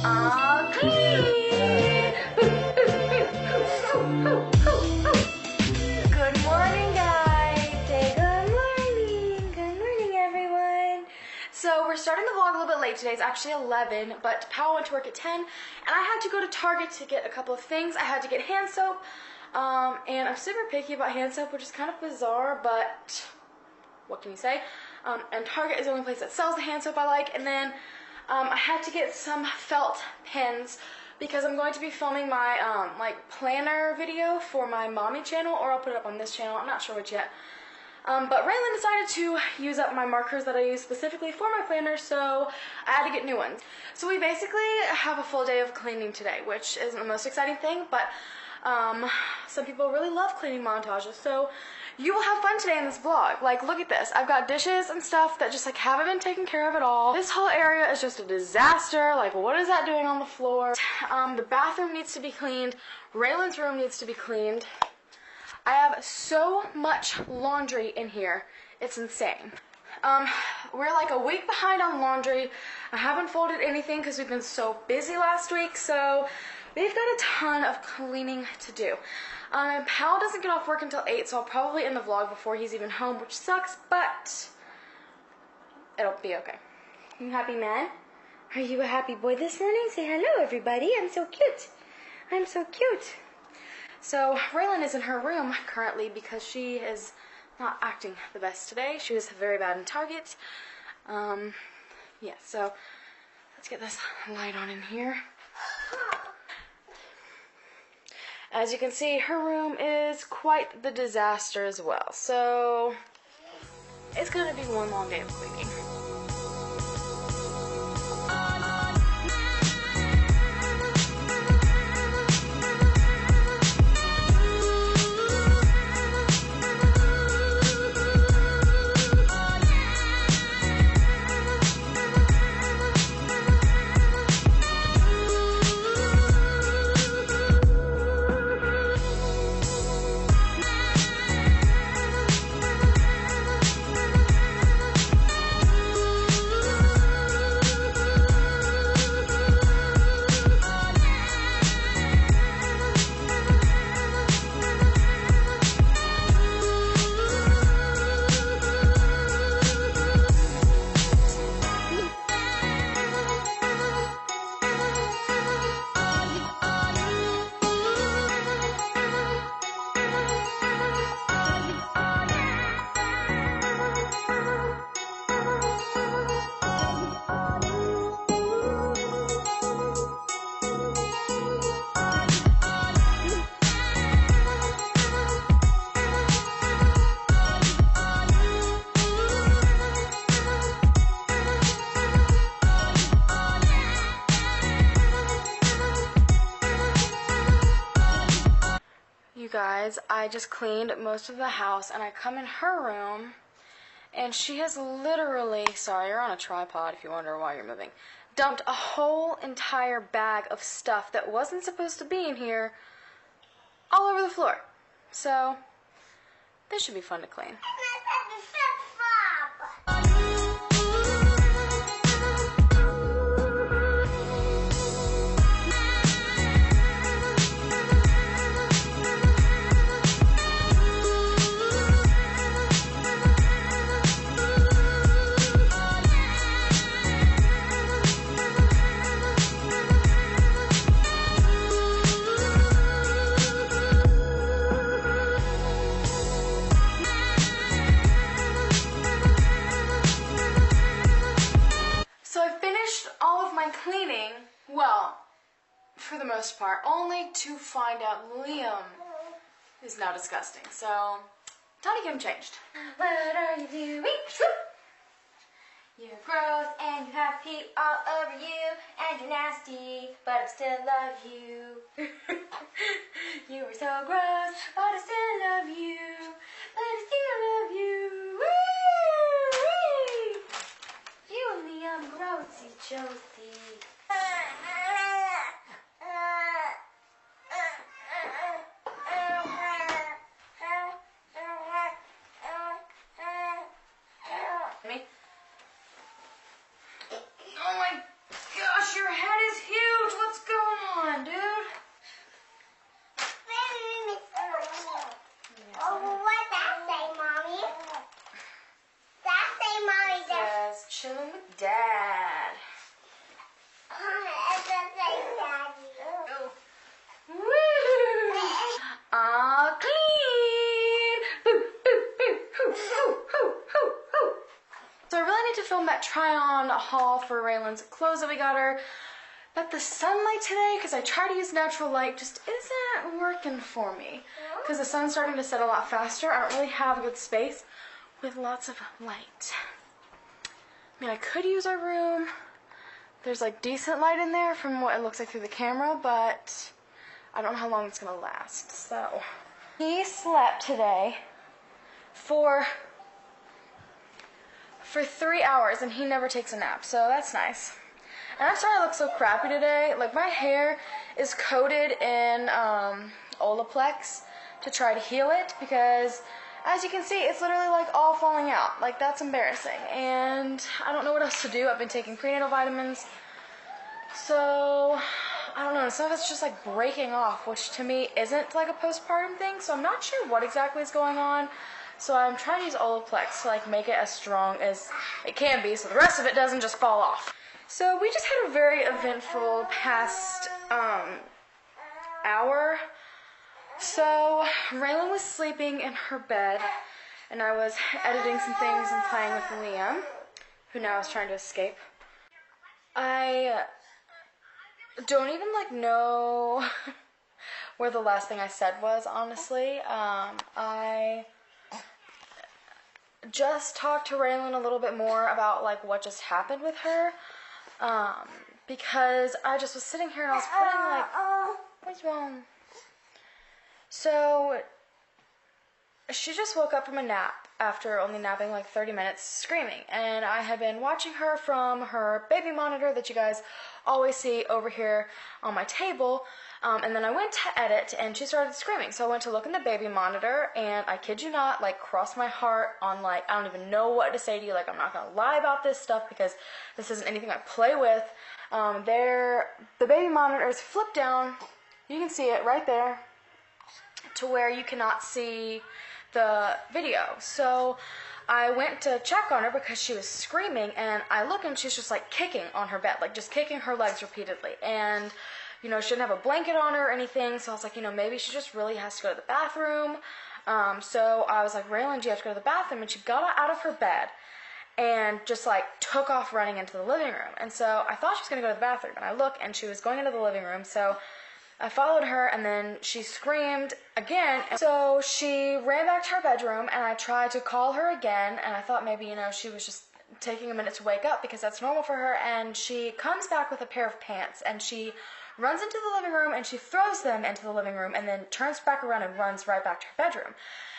all clean. Good morning, guys. Say good morning. Good morning, everyone. So we're starting the vlog a little bit late today. It's actually 11, but Powell went to work at 10, and I had to go to Target to get a couple of things. I had to get hand soap, and I'm super picky about hand soap, which is kind of bizarre, but what can you say? And Target is the only place that sells the hand soap I like. And then I had to get some felt pens because I'm going to be filming my like planner video for my mommy channel, or I'll put it up on this channel. I'm not sure which yet. But Raylan decided to use up my markers that I use specifically for my planner, so I had to get new ones. So we basically have a full day of cleaning today, which isn't the most exciting thing, but some people really love cleaning montages, so you will have fun today in this vlog. Like, look at this. I've got dishes and stuff that just like haven't been taken care of at all. This whole area is just a disaster. Like, what is that doing on the floor? The bathroom needs to be cleaned. Raylan's room needs to be cleaned. I have so much laundry in here. It's insane. We're like a week behind on laundry. I haven't folded anything because we've been so busy last week, so we've got a ton of cleaning to do. Powell doesn't get off work until 8, so I'll probably end the vlog before he's even home, which sucks, but it'll be okay. You happy, man? Are you a happy boy this morning? Say hello, everybody. I'm so cute. I'm so cute. So Raylan is in her room currently because she is not acting the best today. She was very bad in Target. Yeah, so let's get this light on in here. As you can see, her room is quite the disaster as well. So it's going to be one long day of cleaning. Guys, I just cleaned most of the house, and I come in her room, and she has literally, sorry, you're on a tripod if you wonder why you're moving, dumped a whole entire bag of stuff that wasn't supposed to be in here all over the floor. So this should be fun to clean. Cleaning, well, for the most part, only to find out Liam is now disgusting. So, time to get him changed. What are you doing? You're gross and you have pee all over you, and you're nasty, but I still love you. You were so gross, but I still love you. But I still love you. Woo! You and Liam, grossy Josie. Oh my gosh, your head is huge! that try-on haul for Raylan's clothes that we got her. But the sunlight today, because I try to use natural light, just isn't working for me. Because the sun's starting to set a lot faster. I don't really have a good space with lots of light. I mean, I could use our room. There's like decent light in there from what it looks like through the camera, but I don't know how long it's gonna last. So he slept today for 3 hours, and he never takes a nap, so that's nice. And I'm sorry I look so crappy today. Like, my hair is coated in Olaplex to try to heal it, because as you can see, it's literally like all falling out. Like, that's embarrassing. And I don't know what else to do. I've been taking prenatal vitamins. So, I don't know. Some of it's just like breaking off, which to me isn't like a postpartum thing. So I'm not sure what exactly is going on. So I'm trying to use Olaplex to like make it as strong as it can be, so the rest of it doesn't just fall off. So we just had a very eventful past hour. So Raylan was sleeping in her bed, and I was editing some things and playing with Liam, who now is trying to escape. I don't even like know where the last thing I said was, honestly. I just talked to Raylan a little bit more about like what just happened with her, because I just was sitting here and I was putting like, what's wrong? So she just woke up from a nap after only napping like 30 minutes, screaming, and I had been watching her from her baby monitor that you guys always see over here on my table, and then I went to edit and she started screaming. So I went to look in the baby monitor, and I kid you not, like, crossed my heart on like, I don't even know what to say to you. Like, I'm not gonna lie about this stuff because this isn't anything I play with. The baby monitor is flipped down. You can see it right there to where you cannot see the video. So I went to check on her because she was screaming, and I look and she's just like kicking on her bed, like just kicking her legs repeatedly. And you know, she didn't have a blanket on her or anything, so I was like, you know, maybe she just really has to go to the bathroom. So I was like, Raylan, do you have to go to the bathroom? And she got out of her bed and just like took off running into the living room. And so I thought she was gonna go to the bathroom, and I look and she was going into the living room. So I followed her, and then she screamed again. So she ran back to her bedroom, and I tried to call her again, and I thought maybe, you know, she was just taking a minute to wake up because that's normal for her. And she comes back with a pair of pants, and she runs into the living room, and she throws them into the living room, and then turns back around and runs right back to her bedroom.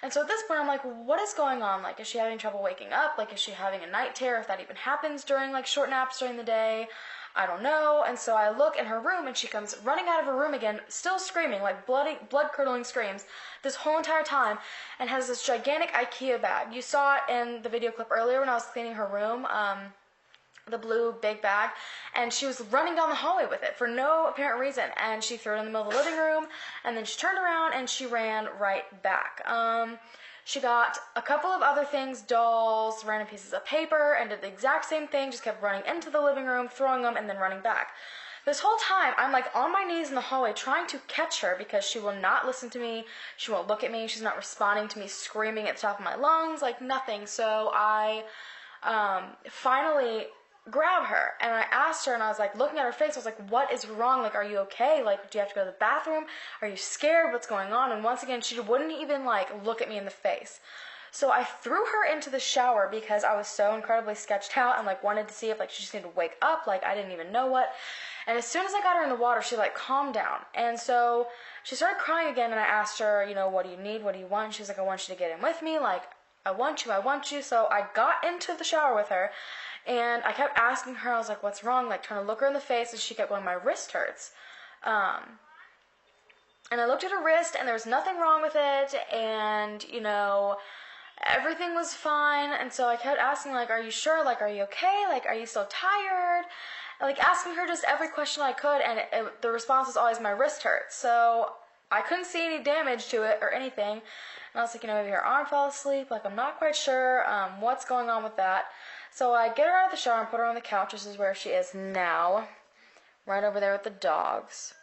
And so at this point, I'm like, what is going on? Like, is she having trouble waking up? Like, is she having a night terror, if that even happens during like short naps during the day? I don't know. And so I look in her room, and she comes running out of her room again, still screaming, like blood-curdling screams this whole entire time, and has this gigantic IKEA bag. You saw it in the video clip earlier when I was cleaning her room, the blue big bag, and she was running down the hallway with it for no apparent reason, and she threw it in the middle of the living room, and then she turned around and she ran right back. She got a couple of other things, dolls, random pieces of paper, and did the exact same thing, just kept running into the living room, throwing them, and then running back. This whole time, I'm like on my knees in the hallway trying to catch her because she will not listen to me, she won't look at me, she's not responding to me screaming at the top of my lungs, like nothing. So I finally grab her, and I asked her, and I was like looking at her face, I was like, what is wrong? Like, are you okay? Like, do you have to go to the bathroom? Are you scared? What's going on? And once again, she wouldn't even like look at me in the face. So I threw her into the shower because I was so incredibly sketched out and like wanted to see if like she just needed to wake up, like I didn't even know what. And as soon as I got her in the water, she like calmed down. And so she started crying again, and I asked her, you know, what do you need? What do you want? She was like, I want you to get in with me. Like, I want you, I want you. So I got into the shower with her, and I kept asking her, I was like, what's wrong? Like, trying to look her in the face, and she kept going, my wrist hurts. And I looked at her wrist, and there was nothing wrong with it, and, you know, everything was fine. And so I kept asking, like, are you sure? Like, are you okay? Like, are you still tired? Like, asking her just every question I could, and the response was always, my wrist hurts. So I couldn't see any damage to it or anything. And I was like, you know, maybe her arm fell asleep. Like, I'm not quite sure what's going on with that. So I get her out of the shower and put her on the couch. This is where she is now, right over there with the dogs.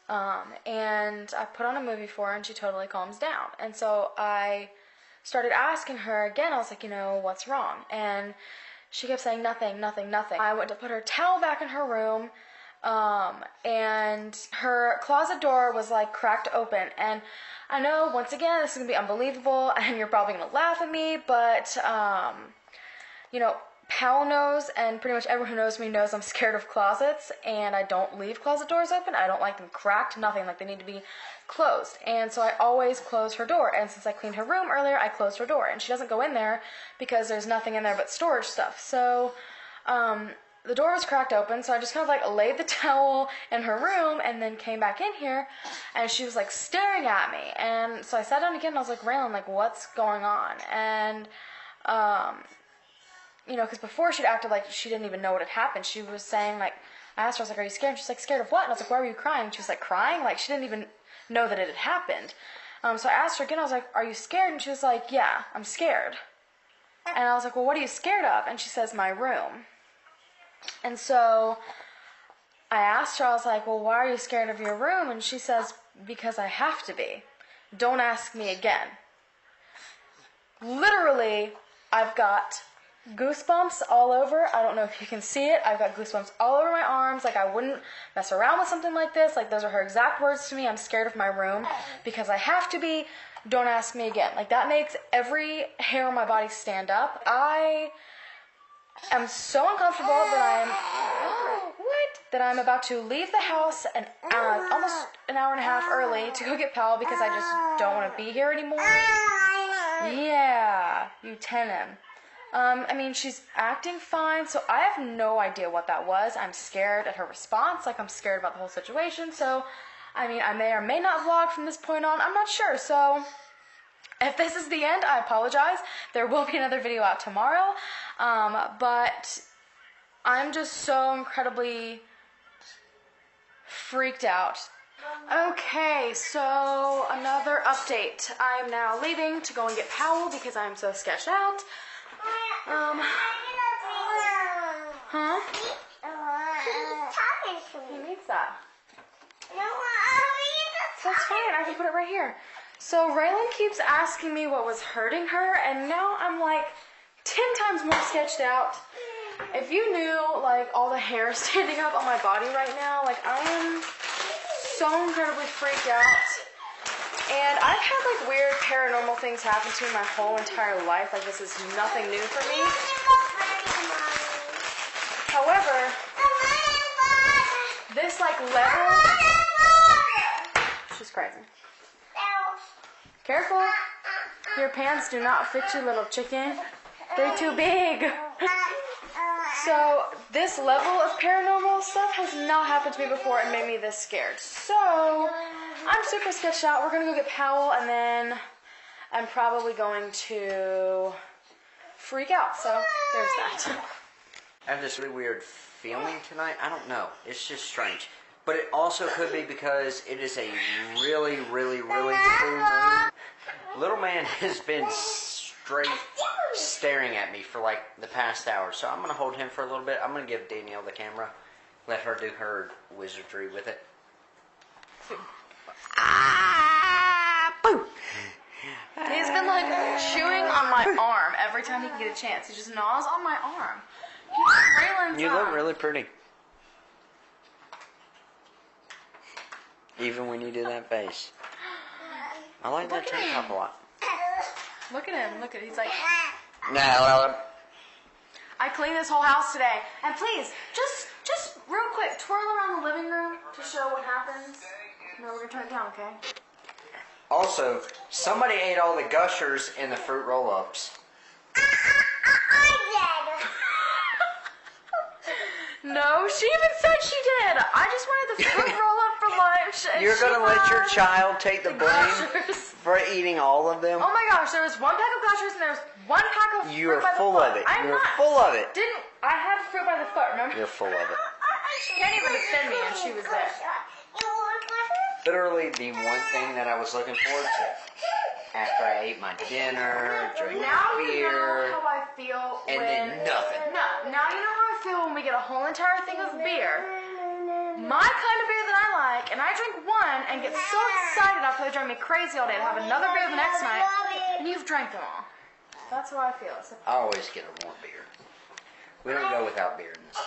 And I put on a movie for her, and she totally calms down. And so I started asking her again. I was like, you know, what's wrong? And she kept saying nothing, nothing, nothing. I went to put her towel back in her room, and her closet door was like cracked open. And I know, once again, this is gonna be unbelievable, and you're probably gonna laugh at me, but you know, Powell knows, and pretty much everyone who knows me knows I'm scared of closets, and I don't leave closet doors open. I don't like them cracked, nothing. Like, they need to be closed. And so I always close her door. And since I cleaned her room earlier, I closed her door. And she doesn't go in there because there's nothing in there but storage stuff. So the door was cracked open, so I just kind of like laid the towel in her room and then came back in here, and she was like staring at me. And so I sat down again and I was like, Raylan, like, what's going on? And you know, because before she'd acted like she didn't even know what had happened. She was saying, like, I asked her, I was like, are you scared? And she's like, scared of what? And I was like, why were you crying? And she was like, crying? Like, she didn't even know that it had happened. So I asked her again, I was like, are you scared? And she was like, yeah, I'm scared. And I was like, well, what are you scared of? And she says, my room. And so I asked her, I was like, well, why are you scared of your room? And she says, because I have to be. Don't ask me again. Literally, I've got goosebumps all over. I don't know if you can see it. I've got goosebumps all over my arms. Like, I wouldn't mess around with something like this. Like, those are her exact words to me. I'm scared of my room because I have to be. Don't ask me again. Like, that makes every hair on my body stand up. I am so uncomfortable that I'm about to leave the house almost an hour and a half early to go get Powell because I just don't want to be here anymore. Yeah, you tell him. I mean, she's acting fine, so I have no idea what that was. I'm scared at her response, like I'm scared about the whole situation, so, I mean, I may or may not vlog from this point on, I'm not sure, so if this is the end, I apologize. There will be another video out tomorrow, but I'm just so incredibly freaked out. Okay, so another update. I'm now leaving to go and get Powell because I'm so sketched out. Huh? He needs that. That's fine, I can put it right here. So Raylan keeps asking me what was hurting her, and now I'm like 10 times more sketched out. If you knew, like, all the hair standing up on my body right now, like, I am so incredibly freaked out. And I've had, like, weird paranormal things happen to me my whole entire life. Like, this is nothing new for me. However, this, like, level... She's crazy. Careful. Your pants do not fit you, little chicken. They're too big. So, this level of paranormal stuff has not happened to me before and made me this scared. So, I'm super sketched out. We're going to go get Powell, and then I'm probably going to freak out. So, there's that. I have this really weird feeling tonight. I don't know. It's just strange. But it also could be because it is a really, really, really full moon. Little man has been straight staring at me for like the past hour. So I'm going to hold him for a little bit. I'm going to give Danielle the camera. Let her do her wizardry with it. Boo! He's been like chewing on my arm every time he can get a chance. He just gnaws on my arm. You look really pretty. Even when you do that face. I like that tank top a lot. Look at him. Look at him. He's like... No. I cleaned this whole house today. And please, just real quick, twirl around the living room to show what happens. No, we're going to turn it down, okay? Also, somebody ate all the Gushers in the fruit roll-ups. No, she even said she did. I just wanted the fruit roll-up for lunch. And you're going to let your child take the blame for eating all of them? Oh my gosh, there was one pack of Gushers and there was one pack of fruit by the foot. You're full of it. You're full of it. I had fruit by the foot, remember? You're full of it. She can't even defend me and she was there. Literally the one thing that I was looking forward to. After I ate my dinner, drank now beer. You know how I feel and then nothing. No, now you know how I feel when we get a whole entire thing of beer. My kind of beer that I like, and I drink one and get so excited after they drive me crazy all day to have another beer the next night, and you've drank them all. That's how I feel. I always get a more beer. We don't go without beer in this house.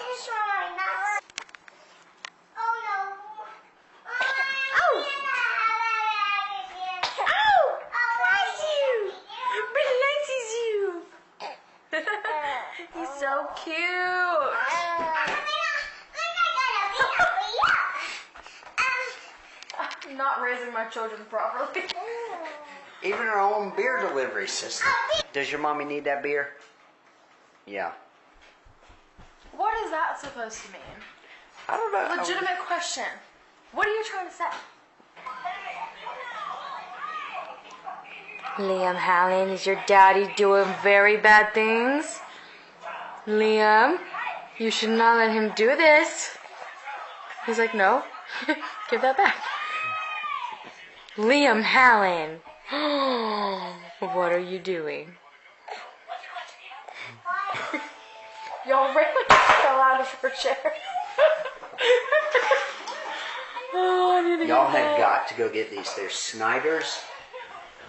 He's so cute. I'm not raising my children properly. Even our own beer delivery system. Does your mommy need that beer? Yeah. What is that supposed to mean? I don't know. Legitimate question. What are you trying to say? Liam Hallen, is your daddy doing very bad things? Liam, you should not let him do this. He's like, no. Give that back. Liam Hallen. What are you doing? Y'all really fell out of her chair. Oh, I need to Y'all get have home. got to go get these. They're Snyder's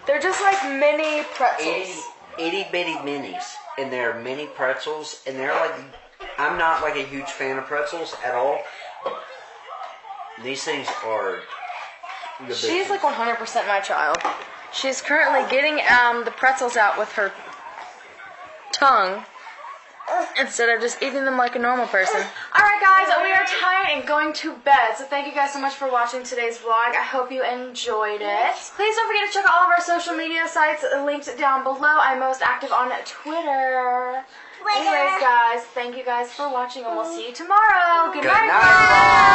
They're just like mini pretzels. itty bitty minis. And they're mini pretzels. And they're like, I'm not like a huge fan of pretzels at all. These things are the best. She's like 100% my child. She's currently getting the pretzels out with her tongue instead of just eating them like a normal person. Alright guys, we are tired and going to bed. So thank you guys so much for watching today's vlog. I hope you enjoyed it. Please don't forget to check out all of our social media sites linked down below. I'm most active on Twitter. Anyways guys, thank you guys for watching and we'll see you tomorrow. Good night. Good night.